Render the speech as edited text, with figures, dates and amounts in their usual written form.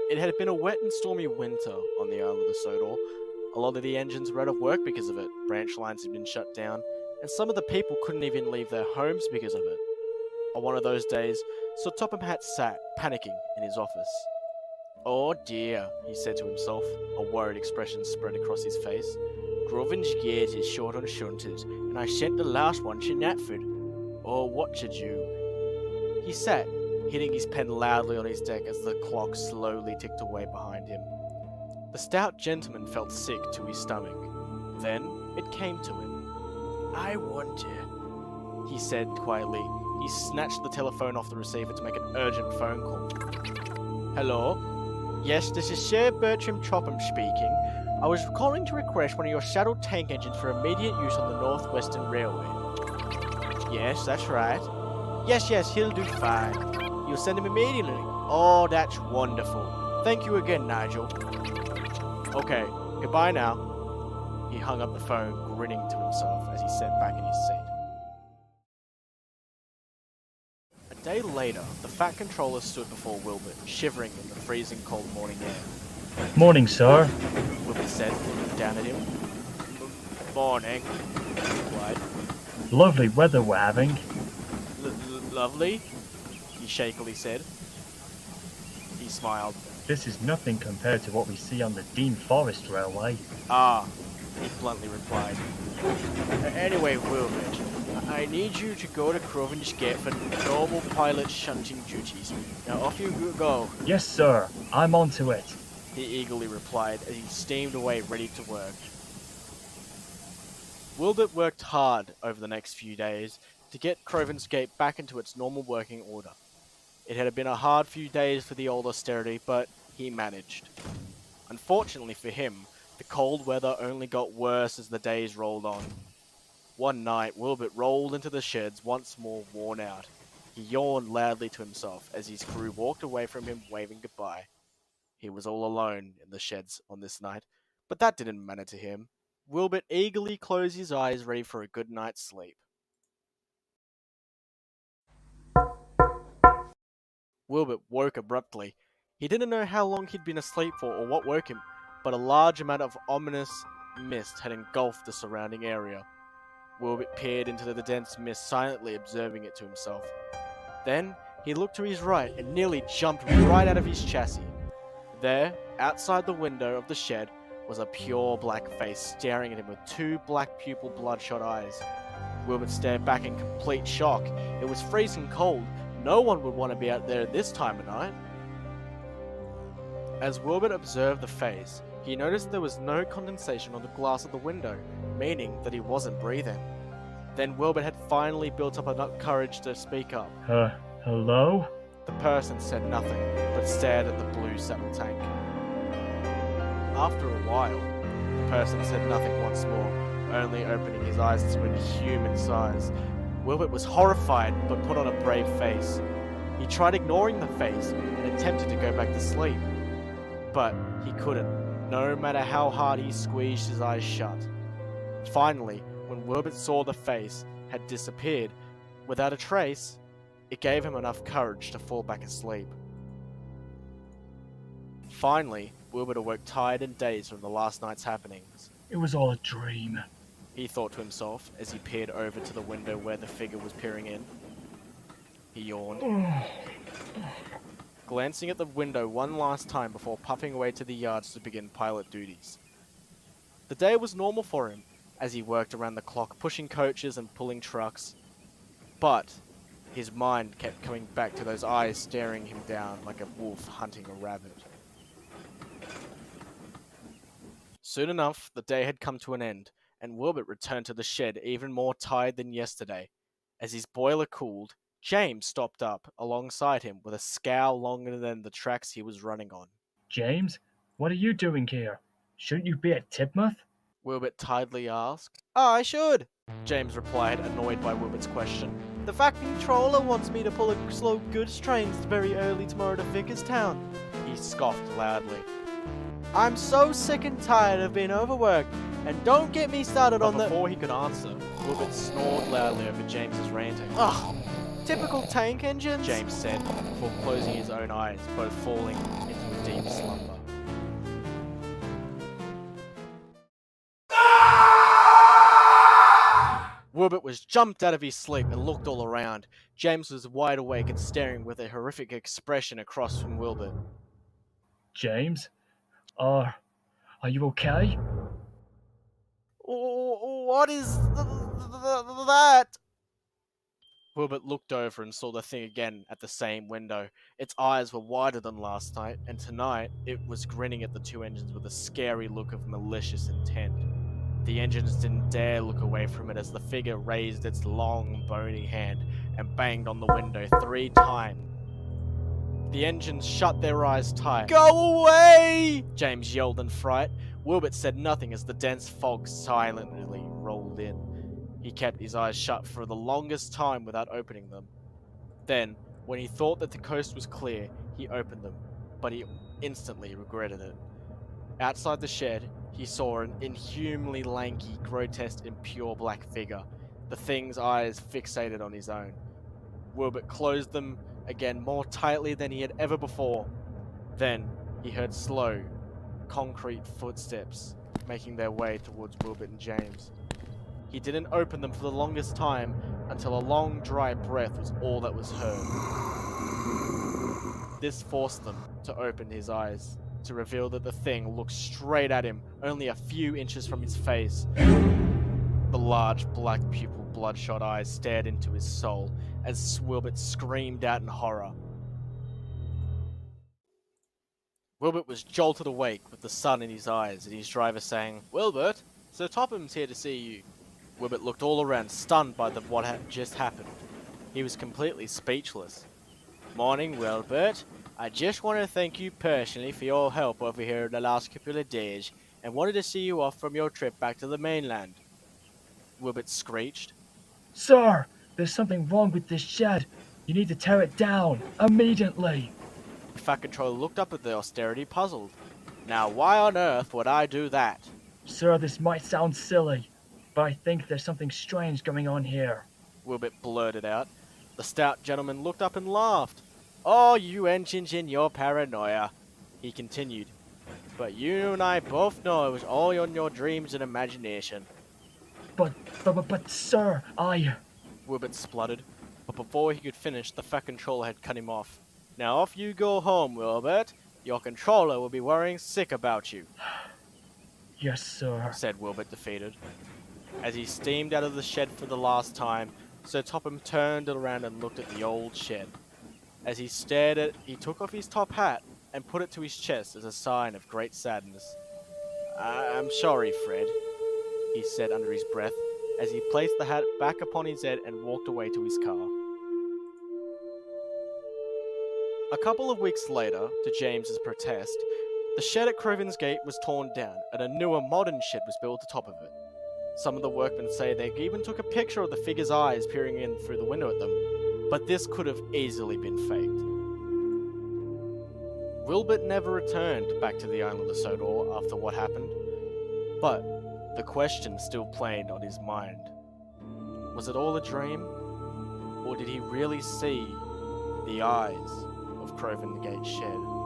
It had been a wet and stormy winter on the island of the Sodor. A lot of the engines were out of work because of it, branch lines had been shut down, and some of the people couldn't even leave their homes because of it. On one of those days, Sir Topham Hatt sat, panicking, in his office. "Oh dear," he said to himself, a worried expression spread across his face. "Crovan's gate is short on shunters, and I sent the last one to Knapford. Oh, what to do?" He sat, hitting his pen loudly on his deck as the clock slowly ticked away behind him. The stout gentleman felt sick to his stomach. Then it came to him. "I wonder," he said quietly. He snatched the telephone off the receiver to make an urgent phone call. "Hello? Yes, this is Sir Bertram Topham speaking. I was calling to request one of your saddle tank engines for immediate use on the North Western Railway." "Yes, that's right." Yes, he'll do fine. You'll send him immediately." "Oh, that's wonderful. Thank you again, Nigel." "Okay, goodbye now." He hung up the phone, grinning to himself as he sat back in his seat. A day later, the Fat Controller stood before Wilbert, shivering in the freezing cold morning air. "Morning, sir," Wilbert said, looking down at him. "Morning," he replied. "Lovely weather we're having." Lovely?" he shakily said. He smiled. "This is nothing compared to what we see on the Dean Forest Railway." "Ah," he bluntly replied. "Anyway, Wilbert, I need you to go to Crovan's Gate for normal pilot shunting duties. Now off you go." "Yes, sir. I'm on to it." he eagerly replied as he steamed away ready to work. Wilbert worked hard over the next few days to get Crovan's Gate back into its normal working order. It had been a hard few days for the old austerity, but he managed. Unfortunately for him, the cold weather only got worse as the days rolled on. One night, Wilbert rolled into the sheds once more worn out. He yawned loudly to himself as his crew walked away from him waving goodbye. He was all alone in the sheds on this night, but that didn't matter to him. Wilbert eagerly closed his eyes ready for a good night's sleep. Wilbert woke abruptly. He didn't know how long he'd been asleep for or what woke him, but a large amount of ominous mist had engulfed the surrounding area. Wilbert peered into the dense mist, silently observing it to himself. Then he looked to his right and nearly jumped right out of his chassis. There, outside the window of the shed, was a pure black face staring at him with two black pupil bloodshot eyes. Wilbert stared back in complete shock. It was freezing cold. No one would want to be out there this time of night. As Wilbert observed the face, he noticed there was no condensation on the glass of the window, meaning that he wasn't breathing. Then Wilbert had finally built up enough courage to speak up. Hello?" The person said nothing, but stared at the blue saddle tank. After a while, the person said nothing once more, only opening his eyes to a human size. Wilbert was horrified, but put on a brave face. He tried ignoring the face and attempted to go back to sleep. But he couldn't, no matter how hard he squeezed his eyes shut. Finally, when Wilbert saw the face had disappeared, without a trace, it gave him enough courage to fall back asleep. Finally, Wilbert awoke tired and dazed from the last night's happenings. "It was all a dream," he thought to himself as he peered over to the window where the figure was peering in. He yawned, glancing at the window one last time before puffing away to the yards to begin pilot duties. The day was normal for him, as he worked around the clock pushing coaches and pulling trucks. But his mind kept coming back to those eyes staring him down like a wolf hunting a rabbit. Soon enough, the day had come to an end, and Wilbert returned to the shed even more tired than yesterday. As his boiler cooled, James stopped up alongside him with a scowl longer than the tracks he was running on. "James, what are you doing here? Shouldn't you be at Tidmouth?" Wilbert tidily asked. "I should," James replied, annoyed by Wilbert's question. "The Fat Controller wants me to pull a slow goods train very early tomorrow to Vickerstown." He scoffed loudly. "I'm so sick and tired of being overworked, and don't get me started on the—" Before he could answer, Wilbert snored loudly over James's ranting. "Ugh! Typical tank engines, James said, before closing his own eyes, both falling into a deep slumber. Wilbert was jumped out of his sleep and looked all around. James was wide awake and staring with a horrific expression across from Wilbert. James? Are you okay? What is that? Wilbert looked over and saw the thing again at the same window. Its eyes were wider than last night, and tonight it was grinning at the two engines with a scary look of malicious intent. The engines didn't dare look away from it as the figure raised its long, bony hand and banged on the window 3 times. The engines shut their eyes tight. "Go away!" James yelled in fright. Wilbert said nothing as the dense fog silently rolled in. He kept his eyes shut for the longest time without opening them. Then, when he thought that the coast was clear, he opened them, but he instantly regretted it. Outside the shed, he saw an inhumanly lanky, grotesque, and pure black figure, the thing's eyes fixated on his own. Wilbert closed them again more tightly than he had ever before. Then, he heard slow, concrete footsteps making their way towards Wilbert and James. He didn't open them for the longest time until a long, dry breath was all that was heard. This forced them to open his eyes, to reveal that the thing looked straight at him, only a few inches from his face. The large, black pupil, bloodshot eyes stared into his soul as Wilbert screamed out in horror. Wilbert was jolted awake with the sun in his eyes and his driver saying, "Wilbert, Sir Topham's here to see you." Wilbert looked all around, stunned by what had just happened. He was completely speechless. "Morning, Wilbert. I just want to thank you personally for your help over here in the last couple of days, and wanted to see you off from your trip back to the mainland," Wilbert screeched. Sir, there's something wrong with this shed. You need to tear it down, immediately. The Fat Controller looked up at the austerity, puzzled. "Now why on earth would I do that?" Sir, this might sound silly, but I think there's something strange going on here. Wilbert blurted out. The stout gentleman looked up and laughed. "Oh, you engines in your paranoia," he continued. "But you and I both know it was all in your dreams and imagination." But, sir, Wilbert spluttered, but before he could finish, the Fat Controller had cut him off. "Now off you go home, Wilbert. Your controller will be worrying sick about you," Yes, sir, said Wilbert, defeated. As he steamed out of the shed for the last time, Sir Topham turned around and looked at the old shed. As he stared at it, he took off his top hat and put it to his chest as a sign of great sadness. I'm sorry, Fred," he said under his breath, as he placed the hat back upon his head and walked away to his car. A couple of weeks later, to James's protest, the shed at Crovan's gate was torn down and a newer modern shed was built atop of it. Some of the workmen say they even took a picture of the figure's eyes peering in through the window at them, but this could have easily been faked. Wilbert never returned back to the island of the Sodor after what happened, but the question still played on his mind. Was it all a dream? Or did he really see the eyes of Crovan Gate Shed?